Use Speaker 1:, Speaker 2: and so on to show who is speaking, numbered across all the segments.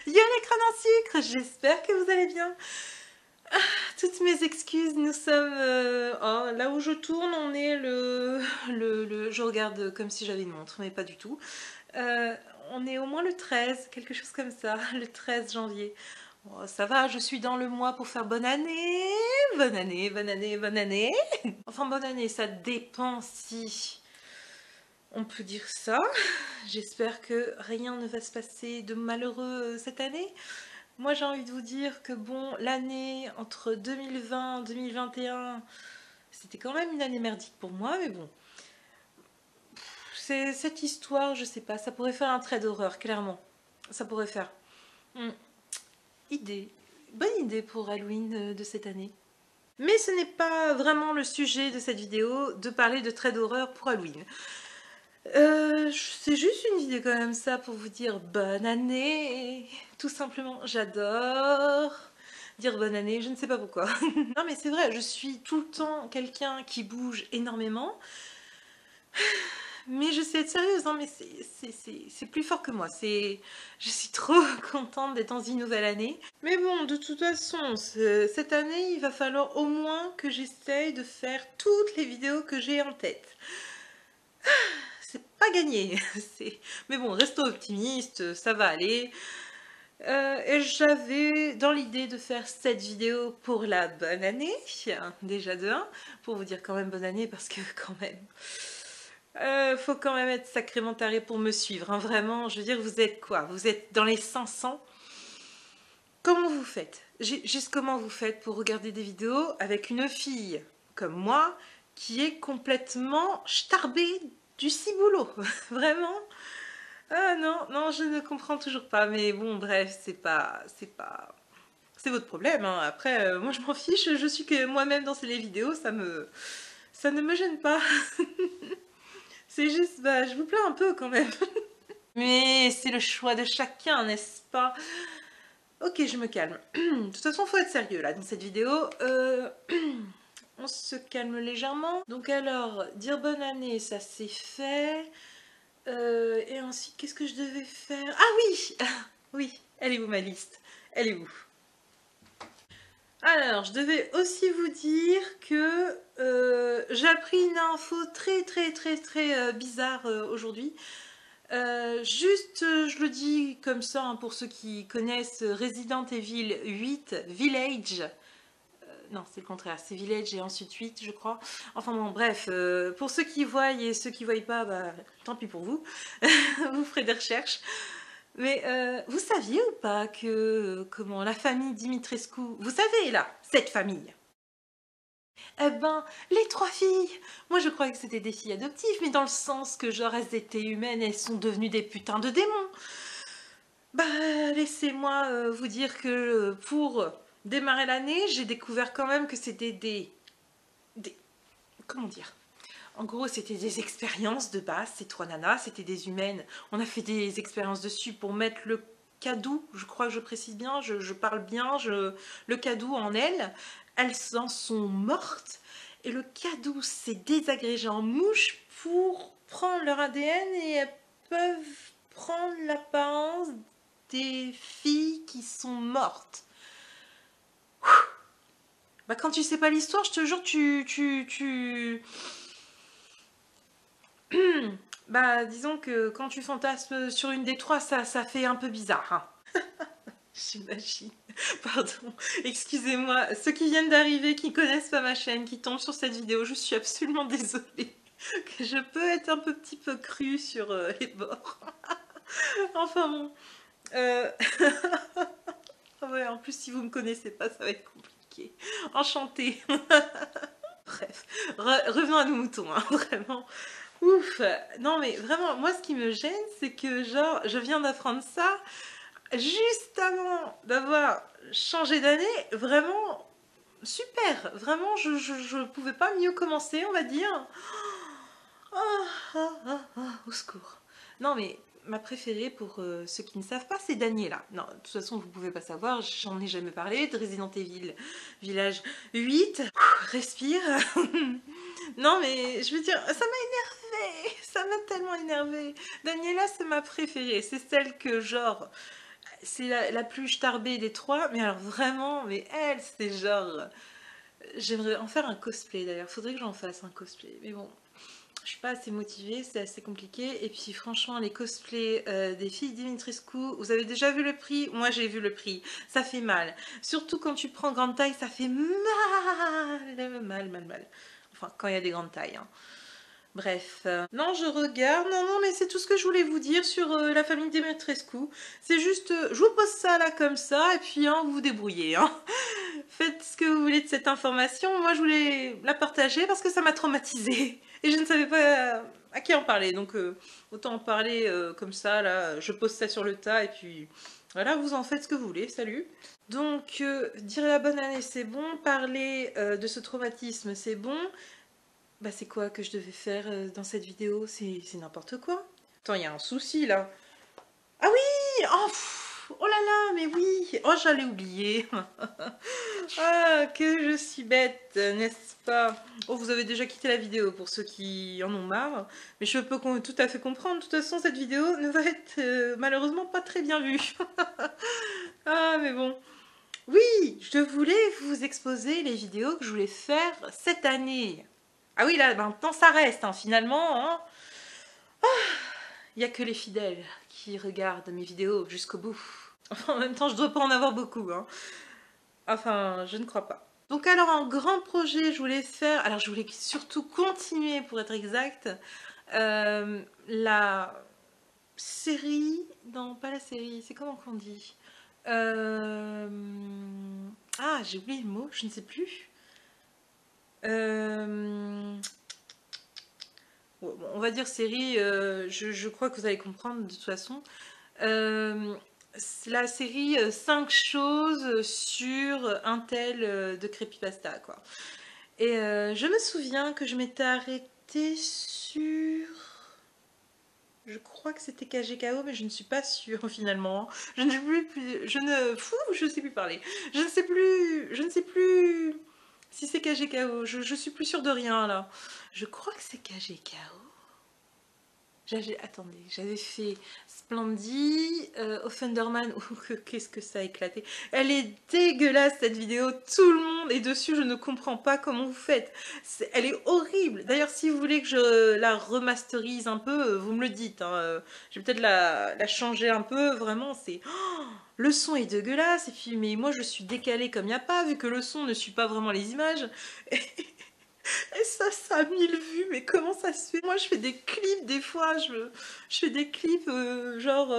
Speaker 1: Yo les crânes en sucre, j'espère que vous allez bien. Toutes mes excuses, nous sommes... là où je tourne, on est Je regarde comme si j'avais une montre, mais pas du tout. On est au moins le 13, quelque chose comme ça, le 13 janvier. Oh, ça va, je suis dans le mois pour faire bonne année. Bonne année, bonne année, bonne année. Enfin, bonne année, ça dépend si... On peut dire ça. J'espère que rien ne va se passer de malheureux cette année. Moi, j'ai envie de vous dire que bon, l'année entre 2020 et 2021, c'était quand même une année merdique pour moi, mais bon. C'est cette histoire, je sais pas, ça pourrait faire un trait d'horreur, clairement. Ça pourrait faire. Idée. Bonne idée pour Halloween de cette année. Mais ce n'est pas vraiment le sujet de cette vidéo, de parler de traits d'horreur pour Halloween. C'est juste une vidéo comme ça pour vous dire bonne année. Tout simplement, j'adore dire bonne année, je ne sais pas pourquoi. Non mais c'est vrai, je suis tout le temps quelqu'un qui bouge énormément. Mais je sais être sérieuse, hein, mais c'est plus fort que moi. Je suis trop contente d'être dans une nouvelle année. Mais bon, de toute façon, cette année, il va falloir au moins que j'essaye de faire toutes les vidéos que j'ai en tête. C'est pas gagné. Mais bon, restons optimistes, ça va aller. Et j'avais dans l'idée de faire cette vidéo pour la bonne année, déjà de 1, pour vous dire quand même bonne année parce que quand même, faut quand même être sacrément taré pour me suivre, hein, vraiment, je veux dire, vous êtes quoi? Vous êtes dans les 500? Comment vous faites? Juste comment vous faites pour regarder des vidéos avec une fille comme moi qui est complètement starbée du ciboulot, vraiment? Ah non, non, je ne comprends toujours pas, mais bon, bref, c'est votre problème, hein. Après, moi je m'en fiche, je suis que moi-même dans les vidéos, ça ne me gêne pas. C'est juste, bah, je vous plains un peu quand même. Mais c'est le choix de chacun, n'est-ce pas? Ok, je me calme. De toute façon, faut être sérieux là dans cette vidéo. On se calme légèrement. Donc alors, dire bonne année, ça c'est fait. Et ensuite, qu'est-ce que je devais faire? Ah oui! Oui, elle est où ma liste? Elle est où? Alors, je devais aussi vous dire que j'ai appris une info très bizarre aujourd'hui. Je le dis comme ça, hein, pour ceux qui connaissent Resident Evil 8 Village. Non, c'est le contraire, c'est Village et ensuite 8, je crois. Enfin bon, bref, pour ceux qui voient et ceux qui ne voient pas, bah, tant pis pour vous. Vous ferez des recherches. Mais vous saviez ou pas que comment la famille Dimitrescu, vous savez là, cette famille, eh ben, les 3 filles, moi je croyais que c'était des filles adoptives, mais dans le sens que genre elles étaient humaines, elles sont devenues des putains de démons. Bah, laissez-moi vous dire que pour démarrer l'année, j'ai découvert quand même que c'était des... Comment dire? En gros, c'était des expériences de base, ces 3 nanas, c'était des humaines. On a fait des expériences dessus pour mettre le cadou, je crois que je précise bien, je parle bien, le cadou en elles. Elles en sont mortes. Et le cadou s'est désagrégé en mouche pour prendre leur ADN et elles peuvent prendre l'apparence des filles qui sont mortes. Bah, quand tu sais pas l'histoire, je te jure, bah, disons que quand tu fantasmes sur une des 3, ça fait un peu bizarre, hein. J'imagine. Pardon, excusez-moi. Ceux qui viennent d'arriver, qui connaissent pas ma chaîne, qui tombent sur cette vidéo, je suis absolument désolée. Que je peux être un petit peu crue sur les bords. Enfin bon. Ouais, en plus, si vous me connaissez pas, ça va être compliqué. Enchantée. Bref, revenons à nos moutons, hein, vraiment. Ouf. Non mais vraiment, moi ce qui me gêne, c'est que genre, je viens d'apprendre ça juste avant d'avoir changé d'année. Vraiment super. Vraiment, je pouvais pas mieux commencer, on va dire. Au secours. Non mais ma préférée, pour ceux qui ne savent pas, c'est Daniela. Non, de toute façon, vous pouvez pas savoir, j'en ai jamais parlé, de Resident Evil Village 8. Respire. Non mais je veux dire, ça m'a énervé, ça m'a tellement énervé. Daniela, c'est ma préférée, c'est celle que genre, c'est la plus starbée des trois, mais alors vraiment, mais elle, c'est genre... J'aimerais en faire un cosplay d'ailleurs, faudrait que j'en fasse un cosplay, mais bon, je suis pas assez motivée, c'est assez compliqué. Et puis franchement, les cosplays des filles Dimitrescu, vous avez déjà vu le prix? Moi j'ai vu le prix, ça fait mal. Surtout quand tu prends grande taille, ça fait mal. Enfin, quand il y a des grandes tailles, hein. Bref, non, je regarde. Non, mais c'est tout ce que je voulais vous dire sur la famille Dimitrescu. C'est juste, je vous pose ça là comme ça, et puis hein, vous vous débrouillez. Hein. Faites ce que vous voulez de cette information. Moi, je voulais la partager parce que ça m'a traumatisée. Et je ne savais pas à qui en parler. Donc, autant en parler comme ça, là. Je pose ça sur le tas, et puis voilà, vous en faites ce que vous voulez. Salut. Donc, dire la bonne année, c'est bon. Parler de ce traumatisme, c'est bon. Bah c'est quoi que je devais faire dans cette vidéo? C'est n'importe quoi. Attends, il y a un souci là. Ah oui! Oh, oh là là, mais oui! Oh, j'allais oublier. Ah, que je suis bête, n'est-ce pas? Oh, vous avez déjà quitté la vidéo pour ceux qui en ont marre. Mais je peux tout à fait comprendre. De toute façon, cette vidéo ne va être malheureusement pas très bien vue. Ah, mais bon. Oui, je voulais vous exposer les vidéos que je voulais faire cette année. Ah oui, là, maintenant, ça reste, hein, finalement. Hein. Oh, il n'y a que les fidèles qui regardent mes vidéos jusqu'au bout. Enfin, en même temps, je ne dois pas en avoir beaucoup. Hein. Enfin, je ne crois pas. Donc alors, un grand projet, je voulais faire... Alors, je voulais surtout continuer, pour être exact, la série... Non, pas la série, c'est comment qu'on dit Ah, j'ai oublié le mot, je ne sais plus. Bon, on va dire série, je crois que vous allez comprendre de toute façon. La série 5 choses sur un tel de creepypasta, quoi. Et je me souviens que je m'étais arrêtée sur... Je crois que c'était KGKO, mais je ne suis pas sûre finalement. Je ne sais plus, je sais plus parler. Je ne sais plus si c'est KGKO. Je suis plus sûre de rien là. Je crois que c'est KGKO. Attendez, j'avais fait Splendid, Offenderman, qu'est-ce que ça a éclaté. Elle est dégueulasse cette vidéo, tout le monde est dessus, je ne comprends pas comment vous faites. Elle est horrible. D'ailleurs, si vous voulez que je la remasterise un peu, vous me le dites. Hein. Je vais peut-être la changer un peu, vraiment, c'est... Oh, le son est dégueulasse, et puis, mais moi je suis décalée comme il n'y a pas, vu que le son ne suit pas vraiment les images. Et ça a 1000 vues, mais comment ça se fait? Moi, je fais des clips, des fois, je fais des clips genre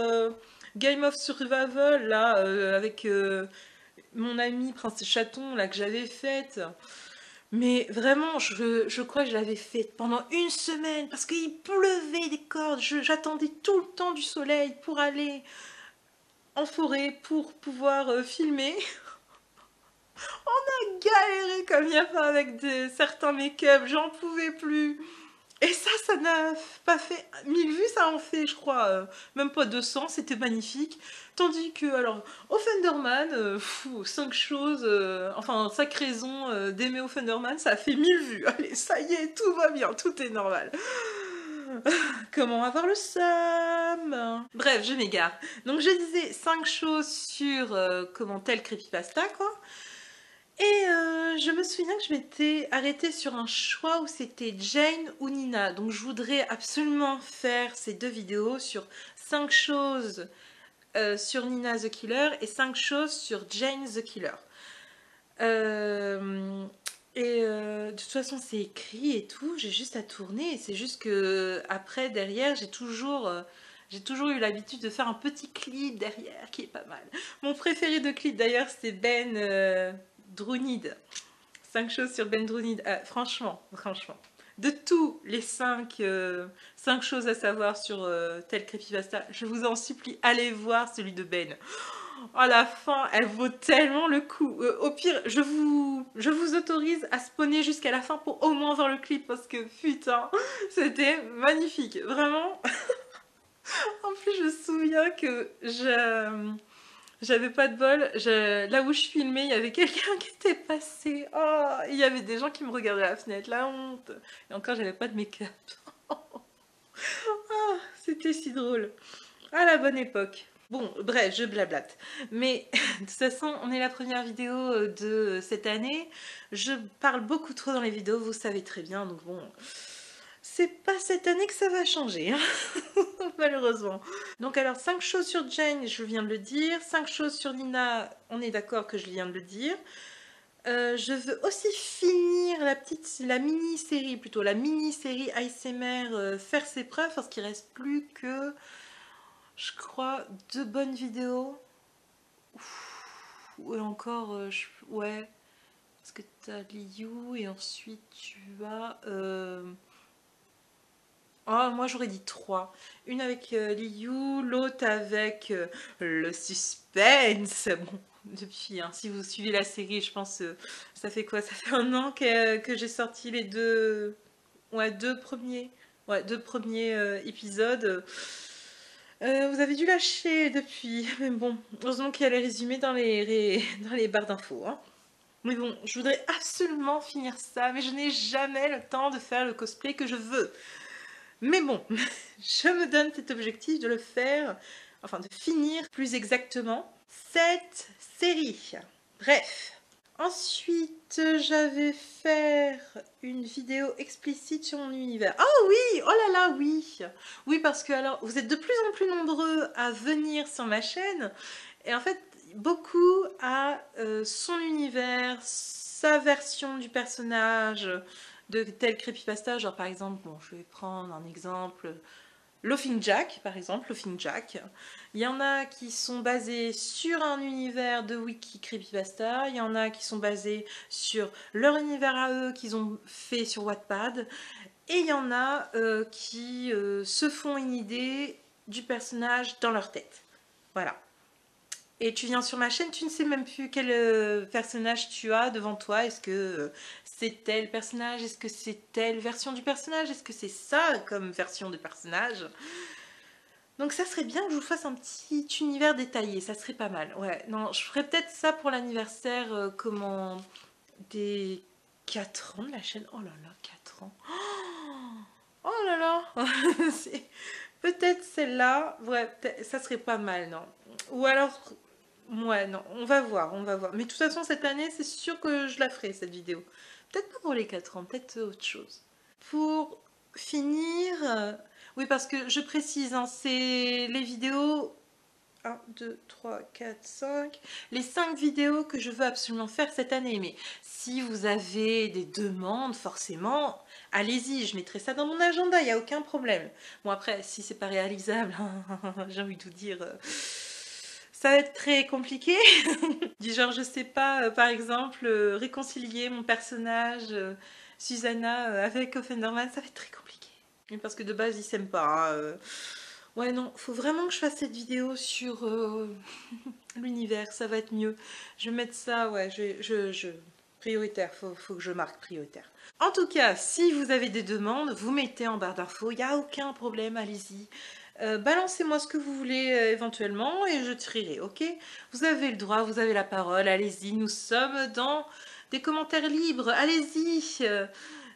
Speaker 1: Game of Survival, là, avec mon ami Prince Chaton, là, que j'avais faite. Mais vraiment, je crois que je l'avais faite pendant une semaine, parce qu'il pleuvait des cordes. J'attendais tout le temps du soleil pour aller en forêt, pour pouvoir filmer. On a galéré comme il n'y a pas avec certains make-up, j'en pouvais plus. Et ça n'a pas fait 1000 vues, ça en fait, je crois, même pas 200, c'était magnifique. Tandis que, alors, Offenderman, 5 choses, enfin, 5 raisons d'aimer Offenderman, ça a fait 1000 vues. Allez, ça y est, tout va bien, tout est normal. Comment avoir le seum? Bref, je m'égare. Donc, je disais 5 choses sur comment tel creepypasta, quoi. Et je me souviens que je m'étais arrêtée sur un choix où c'était Jane ou Nina. Donc je voudrais absolument faire ces deux vidéos sur 5 choses sur Nina the Killer et 5 choses sur Jane the Killer. De toute façon c'est écrit et tout, j'ai juste à tourner. Et c'est juste que après derrière j'ai toujours eu l'habitude de faire un petit clip derrière qui est pas mal. Mon préféré de clip d'ailleurs c'est Ben... Drounid, 5 choses sur Ben Drounid. Franchement, de tous les 5 choses à savoir sur tel creepypasta, je vous en supplie, allez voir celui de Ben. Oh, la fin, elle vaut tellement le coup. Au pire, je vous autorise à spawner jusqu'à la fin pour au moins voir le clip parce que putain, c'était magnifique, vraiment. En plus, je me souviens que j'avais pas de bol, là où je filmais, il y avait quelqu'un qui était passé. Oh, il y avait des gens qui me regardaient à la fenêtre, la honte. Et encore, j'avais pas de make-up. Oh, c'était si drôle. À la bonne époque. Bon, bref, je blablate. Mais de toute façon, on est la première vidéo de cette année. Je parle beaucoup trop dans les vidéos, vous savez très bien. Donc bon, c'est pas cette année que ça va changer, hein, malheureusement. Donc alors, 5 choses sur Jane, je viens de le dire. 5 choses sur Lina, on est d'accord que je viens de le dire. Je veux aussi finir la mini-série, plutôt la mini-série ASMR faire ses preuves, parce qu'il reste plus que, je crois, 2 bonnes vidéos. Ou encore, ouais, parce que tu as Liu et ensuite tu as... Oh, moi j'aurais dit 3. Une avec Liu, l'autre avec le suspense. Bon, depuis, hein, si vous suivez la série, je pense, ça fait quoi? Ça fait un an que j'ai sorti les deux... Ouais, deux premiers épisodes. Vous avez dû lâcher depuis, mais bon, heureusement qu'il y a les résumés dans dans les barres d'infos, hein. Mais bon, je voudrais absolument finir ça, mais je n'ai jamais le temps de faire le cosplay que je veux. Mais bon, je me donne cet objectif de le faire, enfin de finir plus exactement cette série. Bref. Ensuite, j'avais faire une vidéo explicite sur mon univers. Oh oui, oh là là, oui. Oui, parce que alors, vous êtes de plus en plus nombreux à venir sur ma chaîne. Et en fait, beaucoup à son univers, sa version du personnage de tel creepypasta. Genre par exemple, bon, je vais prendre un exemple. Laughing Jack, par exemple, Laughing Jack. Il y en a qui sont basés sur un univers de wiki creepypasta, il y en a qui sont basés sur leur univers à eux qu'ils ont fait sur Wattpad, et il y en a qui se font une idée du personnage dans leur tête. Voilà. Et tu viens sur ma chaîne, tu ne sais même plus quel personnage tu as devant toi. Est-ce que c'est tel personnage? Est-ce que c'est telle version du personnage? Est-ce que c'est ça comme version de personnage? Donc ça serait bien que je vous fasse un petit univers détaillé, ça serait pas mal. Ouais, non, je ferais peut-être ça pour l'anniversaire, comment... des 4 ans de la chaîne. Oh là là, 4 ans. Oh là là. Peut-être celle-là, ouais, ça serait pas mal, non. Ou alors... Ouais, non, on va voir, on va voir. Mais de toute façon, cette année, c'est sûr que je la ferai, cette vidéo. Peut-être pas pour les 4 ans, peut-être autre chose. Pour finir... oui, parce que je précise, hein, c'est les vidéos... 1, 2, 3, 4, 5... Les 5 vidéos que je veux absolument faire cette année. Mais si vous avez des demandes, forcément, allez-y, je mettrai ça dans mon agenda, il n'y a aucun problème. Bon, après, si c'est pas réalisable, j'ai envie de vous dire... ça va être très compliqué. Du genre, je sais pas, par exemple, réconcilier mon personnage Susanna avec Offenderman, ça va être très compliqué. Parce que de base, ils s'aiment pas, hein. Ouais, non, faut vraiment que je fasse cette vidéo sur l'univers, ça va être mieux. Je vais mettre ça, ouais, prioritaire, faut que je marque prioritaire. En tout cas, si vous avez des demandes, vous mettez en barre d'infos, il n'y a aucun problème, allez-y. Balancez-moi ce que vous voulez éventuellement et je trierai, ok? Vous avez le droit, vous avez la parole, allez-y, nous sommes dans des commentaires libres, allez-y,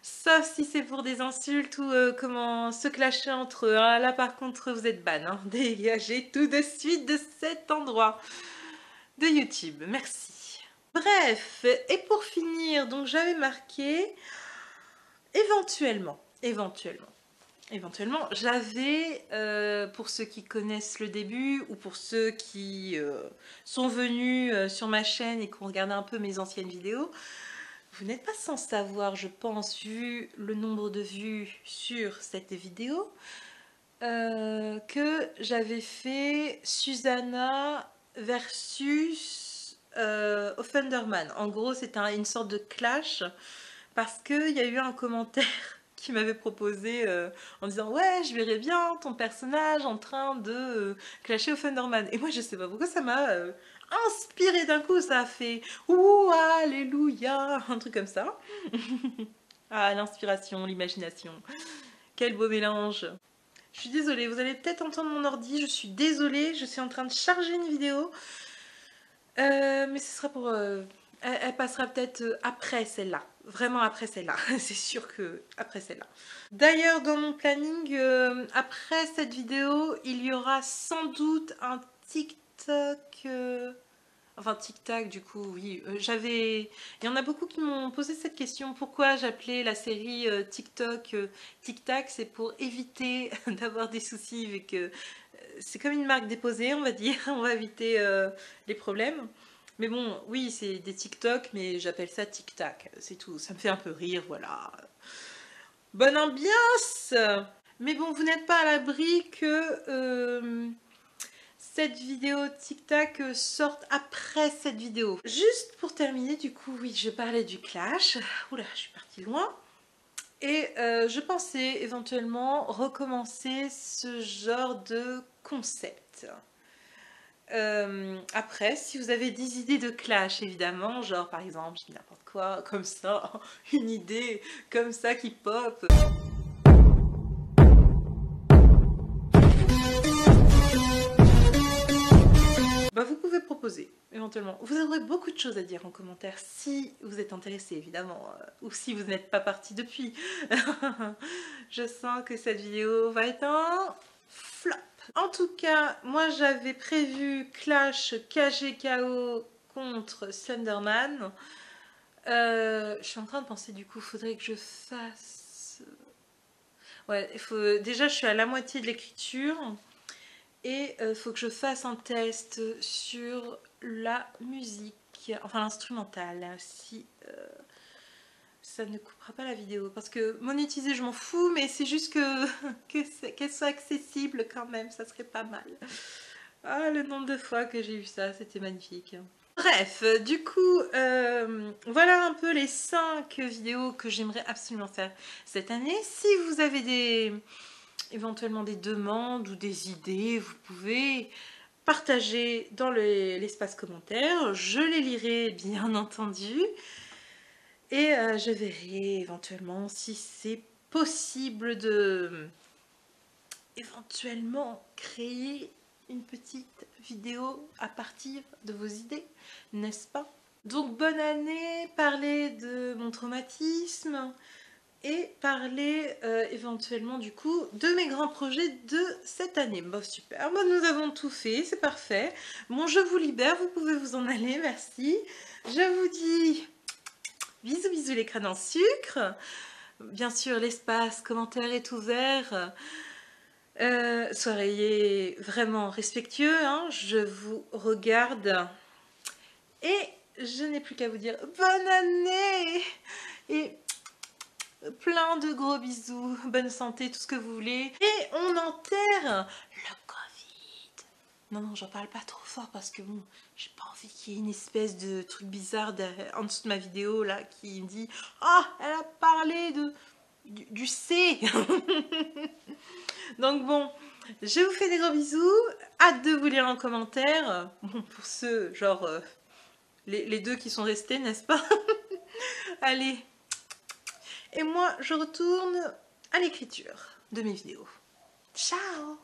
Speaker 1: sauf si c'est pour des insultes ou comment se clasher entre eux, hein. Là par contre vous êtes ban, hein. Dégagez tout de suite de cet endroit de YouTube, merci. Bref, et pour finir, donc j'avais marqué éventuellement, j'avais, pour ceux qui connaissent le début ou pour ceux qui sont venus sur ma chaîne et qui ont regardé un peu mes anciennes vidéos, vous n'êtes pas sans savoir, je pense, vu le nombre de vues sur cette vidéo, que j'avais fait Susanna versus Offenderman. En gros, c'était une sorte de clash parce qu'il y a eu un commentaire qui m'avait proposé en disant ouais, je verrais bien ton personnage en train de clasher Offenderman. Et moi je sais pas pourquoi ça m'a inspiré d'un coup, ça a fait ouh alléluia, un truc comme ça. Ah, l'inspiration, l'imagination, quel beau mélange. Je suis désolée, vous allez peut-être entendre mon ordi, je suis désolée, je suis en train de charger une vidéo, mais ce sera pour... elle passera peut-être après celle-là. Vraiment après celle-là. C'est sûr que après celle-là. D'ailleurs, dans mon planning, après cette vidéo, il y aura sans doute un TikTok... Enfin, TikTok, du coup, oui. Il y en a beaucoup qui m'ont posé cette question. Pourquoi j'appelais la série TikTok Tic-Tac? C'est pour éviter d'avoir des soucis, vu que c'est comme une marque déposée, on va dire. On va éviter les problèmes. Mais bon, oui, c'est des TikTok, mais j'appelle ça Tic-Tac. C'est tout. Ça me fait un peu rire, voilà. Bonne ambiance! Mais bon, vous n'êtes pas à l'abri que... cette vidéo TikTok sorte après cette vidéo. Juste pour terminer, du coup, oui, je parlais du clash. Oula, je suis partie loin. Et je pensais éventuellement recommencer ce genre de concept. Après, si vous avez des idées de clash, évidemment, genre par exemple, je dis n'importe quoi, comme ça, une idée comme ça qui pop. Bah, vous pouvez proposer, éventuellement. Vous aurez beaucoup de choses à dire en commentaire si vous êtes intéressé, évidemment, ou si vous n'êtes pas parti depuis. Je sens que cette vidéo va être un flop. En tout cas, moi j'avais prévu Clash KGKO contre Slenderman. Je suis en train de penser, du coup, faudrait que je fasse... Ouais, déjà je suis à la moitié de l'écriture. Et il faut que je fasse un test sur la musique, enfin l'instrumental, si ça ne coupera pas la vidéo. Parce que monétiser, je m'en fous, mais c'est juste qu'elle soit accessible quand même, ça serait pas mal. Ah, le nombre de fois que j'ai vu ça, c'était magnifique. Bref, du coup, voilà un peu les 5 vidéos que j'aimerais absolument faire cette année. Si vous avez éventuellement des demandes ou des idées, vous pouvez partager dans l'espace commentaire. Je les lirai bien entendu. Et je verrai éventuellement si c'est possible de éventuellement créer une petite vidéo à partir de vos idées, n'est-ce pas? Donc bonne année, parler de mon traumatisme et parler éventuellement du coup de mes grands projets de cette année. Bon super, bon, nous avons tout fait, c'est parfait. Bon, je vous libère, vous pouvez vous en aller, merci. Je vous dis bisous bisous les crânes en sucre. Bien sûr l'espace commentaire est ouvert. Soyez vraiment respectueux, hein, je vous regarde. Et je n'ai plus qu'à vous dire bonne année et plein de gros bisous, bonne santé, tout ce que vous voulez. Et on enterre le Covid. Non, j'en parle pas trop fort parce que bon, j'ai pas envie qu'il y ait une espèce de truc bizarre en dessous de ma vidéo là qui me dit « Ah, elle a parlé du C !» Donc bon, je vous fais des gros bisous, hâte de vous lire en commentaire. Bon, pour ceux, genre, les deux qui sont restés, n'est-ce pas? Allez. Et moi, je retourne à l'écriture de mes vidéos. Ciao!